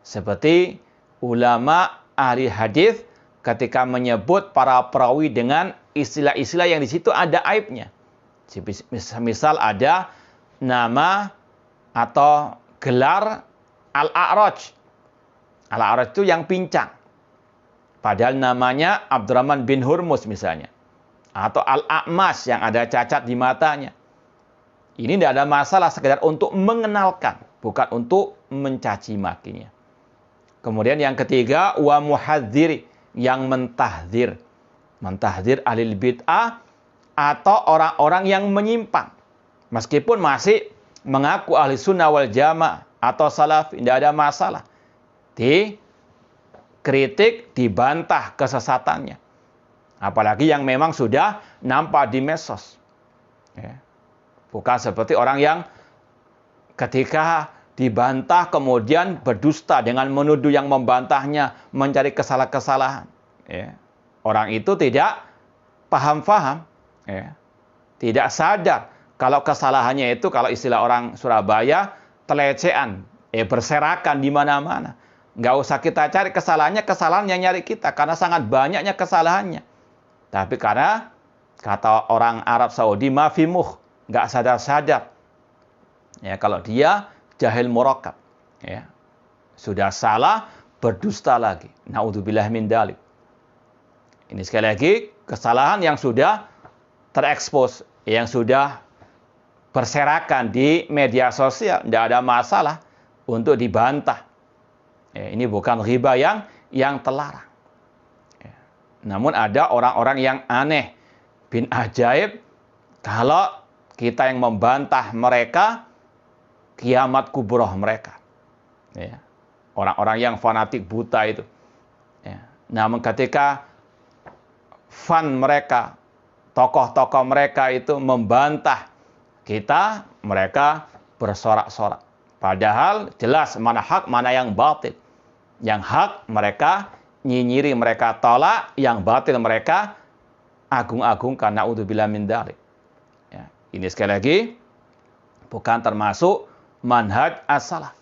Seperti ulama ahli hadis ketika menyebut para perawi dengan istilah-istilah yang di situ ada aibnya. Misal ada nama atau gelar Al-A'raj. Al-A'raj itu yang pincang. Padahal namanya Abdurrahman bin Hurmus misalnya. Atau Al-A'mas yang ada cacat di matanya. Ini tidak ada masalah, sekedar untuk mengenalkan, bukan untuk mencaci makinya. Kemudian yang ketiga, wa muhadziri, yang mentahdzir. Mentahdzir ahli bid'ah atau orang-orang yang menyimpang. Meskipun masih mengaku ahli sunnah wal jamaah atau salaf, tidak ada masalah. Dikritik, dibantah kesesatannya. Apalagi yang memang sudah nampak di medsos. Ya. Bukan seperti orang yang ketika dibantah kemudian berdusta dengan menuduh yang membantahnya, mencari kesalahan-kesalahan. Ya. Orang itu tidak paham-paham. Ya. Tidak sadar kalau kesalahannya itu, kalau istilah orang Surabaya, telecehan, berserakan di mana-mana. Nggak usah kita cari kesalahannya, kesalahan yang nyari kita, karena sangat banyaknya kesalahannya. Tapi karena kata orang Arab Saudi, mafimuh, nggak sadar-sadar. Ya, kalau dia jahil murakkab, ya, sudah salah, berdusta lagi. Naudzubillah min dzalik. Ini sekali lagi kesalahan yang sudah terekspos, yang sudah berserakan di media sosial, tidak ada masalah untuk dibantah. Ya, ini bukan ghibah yang terlarang. Ya. Namun ada orang-orang yang aneh, bin ajaib, kalau kita yang membantah mereka, kiamat kubroh mereka. Ya. Orang-orang yang fanatik buta itu. Ya. Namun ketika fan mereka, tokoh-tokoh mereka itu membantah kita, mereka bersorak-sorak. Padahal jelas mana hak, mana yang batil. Yang hak mereka nyinyiri, mereka tolak. Yang batil mereka agung-agungkan. Na'udzubillah min dzalik. Ya. Ini sekali lagi bukan termasuk manhaj as-salaf.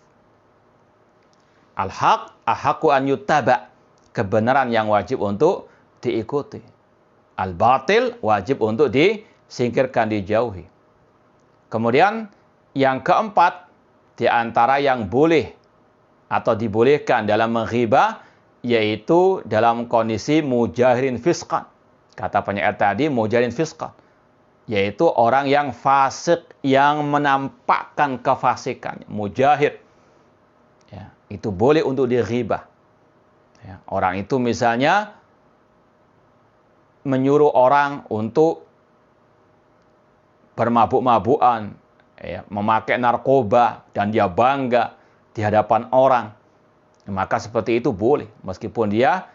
Al-haq ahaqqu an yuttaba. Kebenaran yang wajib untuk diikuti. Al-batil wajib untuk disingkirkan, dijauhi. Kemudian yang keempat, di antara yang boleh atau dibolehkan dalam menghibah, yaitu dalam kondisi mujahirin fisqan. Kata penyair tadi, mujahirin fisqan, yaitu orang yang fasik, yang menampakkan kefasikannya, mujahir. Ya, itu boleh untuk dighibah. Ya, orang itu misalnya menyuruh orang untuk bermabuk-mabukan, ya, memakai narkoba, dan dia bangga di hadapan orang. Maka seperti itu boleh, meskipun dia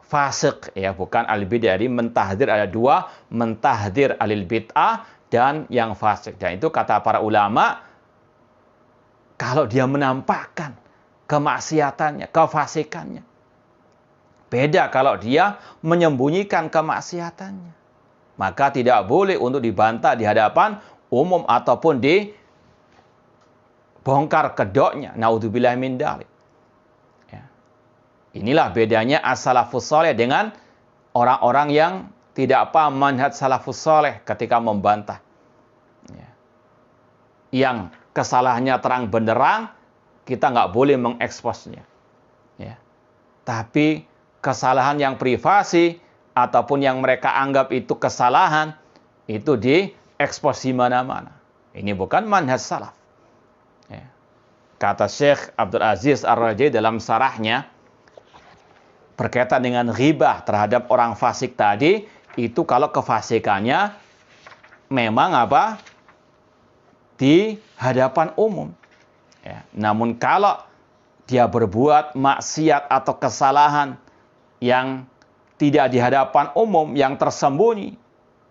fasik, ya, bukan al-bid'ah. Jadi mentahdzir ada dua, mentahdzir alil bid'ah dan yang fasik. Dan itu kata para ulama, kalau dia menampakkan kemaksiatannya, kefasikannya. Beda kalau dia menyembunyikan kemaksiatannya. Maka tidak boleh untuk dibantah di hadapan umum ataupun dibongkar kedoknya. Naudzubillah min dzalik. Ya. Inilah bedanya as-salafus saleh dengan orang-orang yang tidak paham manhaj salafus saleh ketika membantah. Ya. Yang kesalahannya terang benderang, kita nggak boleh mengeksposnya. Ya. Tapi kesalahan yang privasi ataupun yang mereka anggap itu kesalahan, itu diekspos di mana-mana. Ini bukan manhaj salaf. Ya. Kata Syekh Abdul Aziz Ar-Raja'i dalam sarahnya, berkaitan dengan ghibah terhadap orang fasik tadi, itu kalau kefasikannya memang apa? Di hadapan umum. Ya. Namun kalau dia berbuat maksiat atau kesalahan yang tidak di hadapan umum, yang tersembunyi,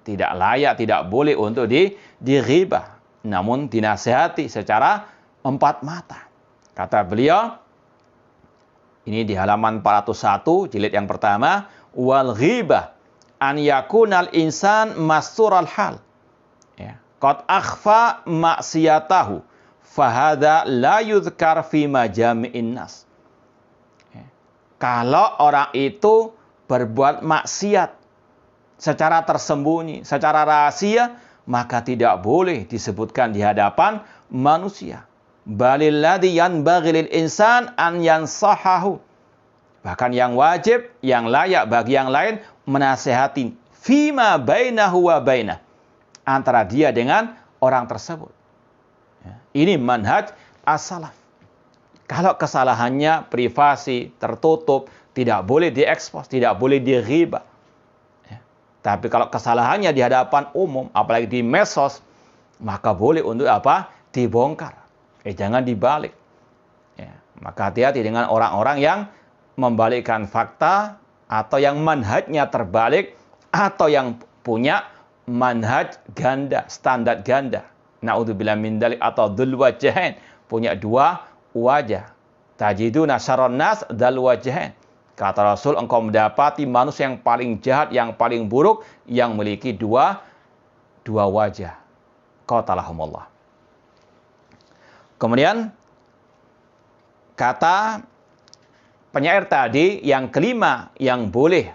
tidak layak, tidak boleh untuk dighibah. namun dinasihati secara empat mata. Kata beliau, ini di halaman 401, jilid yang pertama, wal ghibah an yakunal insan mastural hal. Ya. Qad akhfa maksiyatahu, fahada la yudhkar fi majami'in nas. Ya. Kalau orang itu berbuat maksiat secara tersembunyi, secara rahasia, maka tidak boleh disebutkan di hadapan manusia. Balil ladzi yanbaghi lil insan an yansahahu. Bahkan yang wajib, yang layak bagi yang lain menasihati fima bainahu wa bainah, antara dia dengan orang tersebut. Ini manhaj as-salaf. Kalau kesalahannya privasi, tertutup, tidak boleh diekspos, tidak boleh dighibah. Tapi kalau kesalahannya di hadapan umum, apalagi di medsos, maka boleh untuk apa? Dibongkar. Jangan dibalik. Maka hati-hati dengan orang-orang yang membalikkan fakta, atau yang manhajnya terbalik, atau yang punya manhaj ganda, standar ganda. Na'udzubillah min dzalik, atau dzul wajhain, punya dua wajah. Tajiduna syarran nas dzal wajhain. Kata Rasul, engkau mendapati manusia yang paling jahat, yang paling buruk, yang memiliki dua wajah. Qatalahumullah. Kemudian, kata penyair tadi, yang kelima yang boleh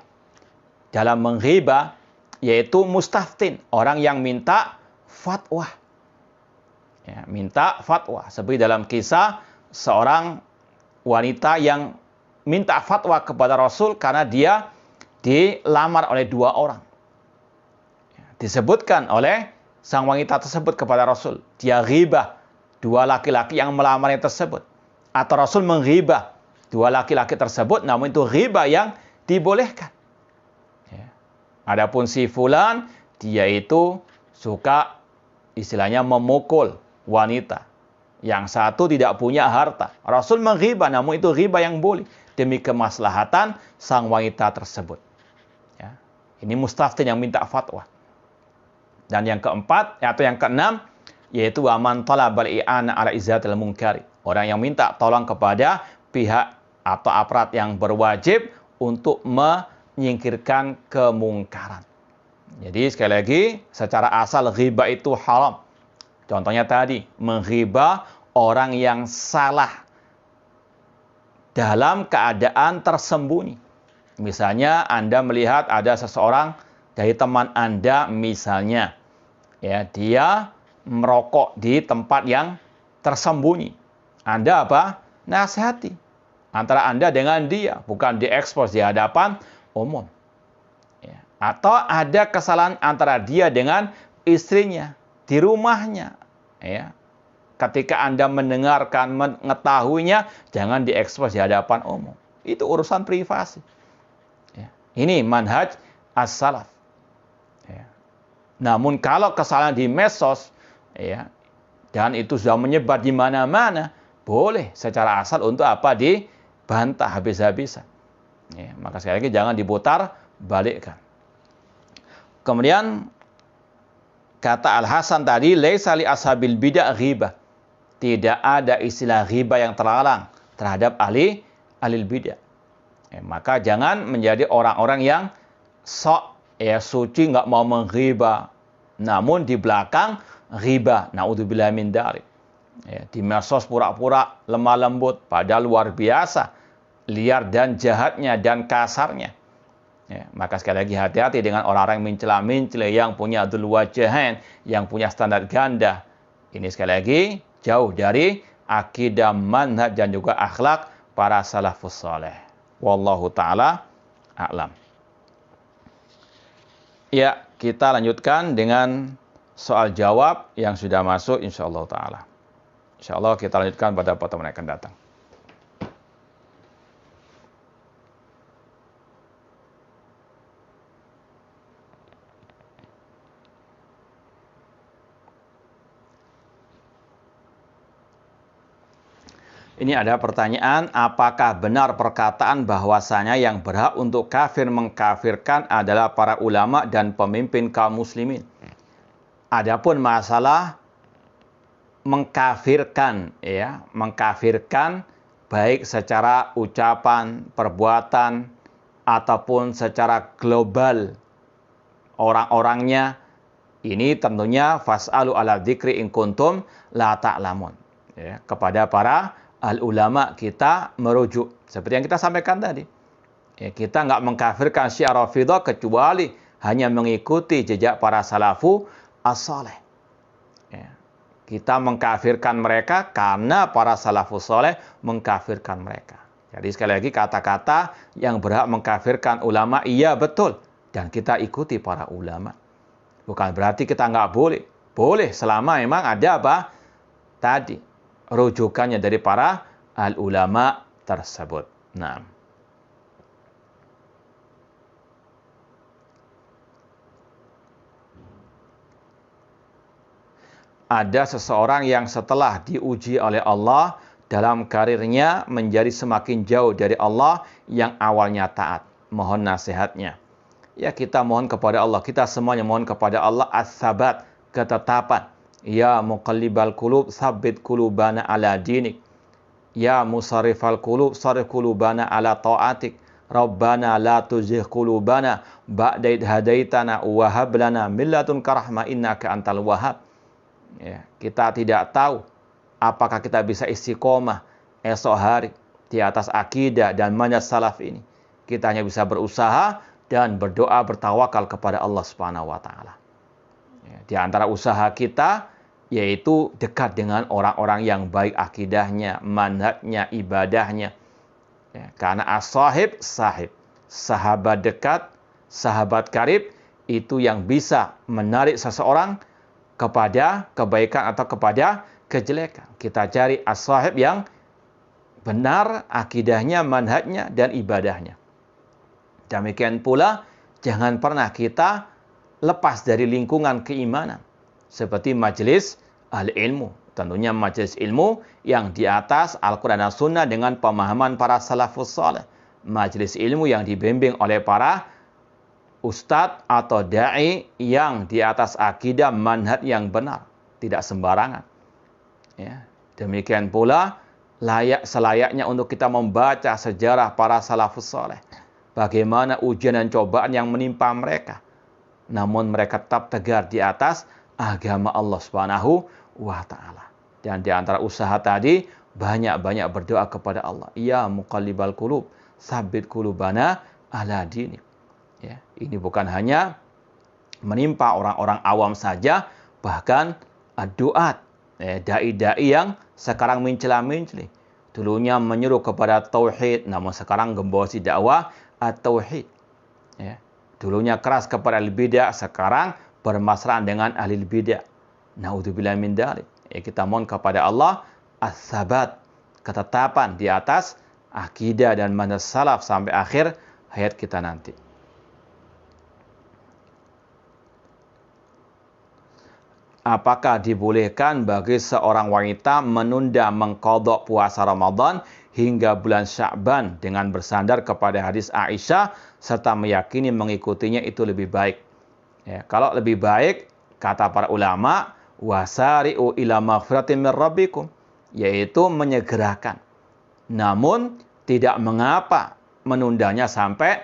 dalam menghibah, yaitu mustaftin, orang yang minta fatwa. Ya, minta fatwa. Seperti dalam kisah seorang wanita yang minta fatwa kepada Rasul karena dia dilamar oleh dua orang. Disebutkan oleh sang wanita tersebut kepada Rasul. Dia ghibah dua laki-laki yang melamarnya tersebut. Atau Rasul menghibah dua laki-laki tersebut, namun itu ghibah yang dibolehkan. Adapun si fulan, dia itu suka istilahnya memukul wanita. Yang satu tidak punya harta. Rasul menghibah, namun itu ghibah yang boleh demi kemaslahatan sang wanita tersebut. Ya. Ini mustaftin yang minta fatwa. Dan yang keempat, atau yang keenam, yaitu aman talabal i'ana ala izzatil munkari. Orang yang minta tolong kepada pihak atau aparat yang berwajib untuk menyingkirkan kemungkaran. Jadi sekali lagi, secara asal ghibah itu haram. Contohnya tadi, menghibah orang yang salah dalam keadaan tersembunyi. Misalnya Anda melihat ada seseorang dari teman Anda, misalnya ya, dia merokok di tempat yang tersembunyi. Anda apa? Nasihati antara Anda dengan dia, bukan diekspos di hadapan umum. Ya. Atau ada kesalahan antara dia dengan istrinya di rumahnya. Ya. Ketika Anda mendengarkan, mengetahuinya, jangan diekspos di hadapan umum. Itu urusan privasi. Ya. Ini manhaj as-salaf. Ya. Namun kalau kesalahan di medsos, ya, dan itu sudah menyebar di mana-mana, boleh secara asal untuk apa? Dibantah habis-habisan. Ya, maka sekali lagi jangan diputar balikkan. Kemudian kata Al-Hasan tadi, laisa li ashabil bid'ah ghibah. Tidak ada istilah ghibah yang terlarang terhadap ahli bidah. Ya, maka jangan menjadi orang-orang yang sok suci, nggak mau menghibah, namun di belakang ghibah. Na'udzubillah min dzalik. Ya, di medsos pura-pura lemah lembut, padahal luar biasa liar dan jahatnya dan kasarnya. Ya, maka sekali lagi hati-hati dengan orang-orang yang mencela-mencela, yang punya dzul wajhain, yang punya standar ganda. Ini sekali lagi jauh dari akidah, manhaj, dan juga akhlak para salafus saleh. Wallahu ta'ala a'lam. Ya, kita lanjutkan dengan soal jawab yang sudah masuk insyaallah ta'ala. Insyaallah kita lanjutkan pada pertemuan yang akan datang. Ini ada pertanyaan, apakah benar perkataan bahwasanya yang berhak untuk kafir mengkafirkan adalah para ulama dan pemimpin kaum muslimin? Adapun masalah mengkafirkan, ya, mengkafirkan baik secara ucapan, perbuatan, ataupun secara global orang-orangnya, ini tentunya fas'alu ala dzikri in kuntum la ta'lamun. Ya, kepada para al-ulama kita merujuk. Seperti yang kita sampaikan tadi. Ya, kita nggak mengkafirkan Syiah Rafidhah kecuali hanya mengikuti jejak para salafu as-saleh. Ya, kita mengkafirkan mereka karena para salafus saleh mengkafirkan mereka. Jadi sekali lagi kata-kata yang berhak mengkafirkan ulama, iya betul. Dan kita ikuti para ulama. Bukan berarti kita nggak boleh. Boleh selama memang ada apa? Tadi. Rujukannya dari para al-ulama tersebut. Nah. Ada seseorang yang setelah diuji oleh Allah dalam karirnya menjadi semakin jauh dari Allah yang awalnya taat. Mohon nasihatnya. Ya, kita mohon kepada Allah. Kita semuanya mohon kepada Allah as-sabat, ketetapan. Ya muqallibal qulub, tsabbit qulubana ala dinik. Ya musarrifal qulub, sarrif qulubana ala ta'atik. Rabbana la tuzigh qulubana ba'da idh hadaitana wa hab lana min ladunka rahmah innaka antal wahhab. Ya, kita tidak tahu apakah kita bisa istiqomah esok hari di atas akidah dan manhaj salaf ini. Kita hanya bisa berusaha dan berdoa bertawakal kepada Allah Subhanahu wa taala. Ya, di antara usaha kita yaitu dekat dengan orang-orang yang baik akidahnya, manhajnya, ibadahnya. Ya, karena as-sahib sahib, sahabat dekat, sahabat karib itu yang bisa menarik seseorang kepada kebaikan atau kepada kejelekan. Kita cari as-sahib yang benar akidahnya, manhajnya, dan ibadahnya. Demikian pula, jangan pernah kita lepas dari lingkungan keimanan. Seperti majelis al-ilmu. Tentunya majelis ilmu yang di atas Al-Quran dan Sunnah dengan pemahaman para salafus saleh. Majelis ilmu yang dibimbing oleh para ustadz atau da'i yang di atas akidah manhaj yang benar, tidak sembarangan. Ya, demikian pula selayaknya untuk kita membaca sejarah para salafus saleh. Bagaimana ujian dan cobaan yang menimpa mereka. Namun mereka tetap tegar di atas agama Allah Subhanahu wa taala. Dan di antara usaha tadi banyak-banyak berdoa kepada Allah. Ya muqallibal qulub, tsabbit qulubana ala dinik. Ya, ini bukan hanya menimpa orang-orang awam saja, bahkan duat, dai-dai yang sekarang mencela-mencela. Dulunya menyuruh kepada tauhid, namun sekarang gembosi dakwah at-tauhid. Ya, dulunya keras kepada al-bidah, sekarang bermasraan dengan ahli bidah. Naudzubillah min dzalik. Ya, kita mohon kepada Allah as-sabat, ketetapan di atas akidah dan manhaj salaf sampai akhir hayat kita nanti. Apakah dibolehkan bagi seorang wanita menunda mengqadha puasa Ramadan hingga bulan Sya'ban dengan bersandar kepada hadis Aisyah serta meyakini mengikutinya itu lebih baik? Ya, kalau lebih baik, kata para ulama, wasari'u ila maghfiratin min rabbikum, yaitu menyegerakan. Namun tidak mengapa menundanya sampai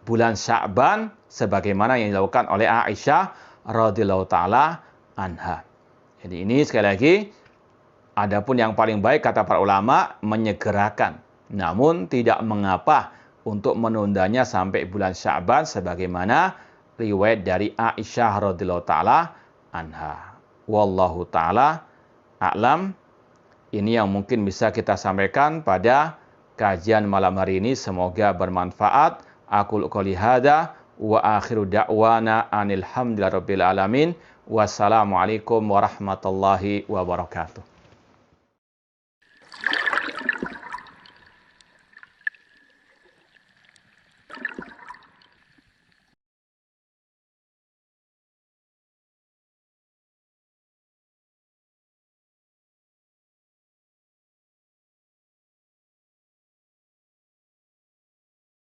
bulan Sya'ban sebagaimana yang dilakukan oleh Aisyah radhiyallahu taala anha. Jadi ini sekali lagi, adapun yang paling baik kata para ulama menyegerakan, namun tidak mengapa untuk menundanya sampai bulan Sya'ban sebagaimana riwayat dari Aisyah radhiyallahu taala anha. Wallahu taala a'lam. Ini yang mungkin bisa kita sampaikan pada kajian malam hari ini, semoga bermanfaat. Aqulu qouli hadza wa akhiru da'wana anil hamdulillahirabbil alamin. Wassalamualaikum warahmatullahi wabarakatuh.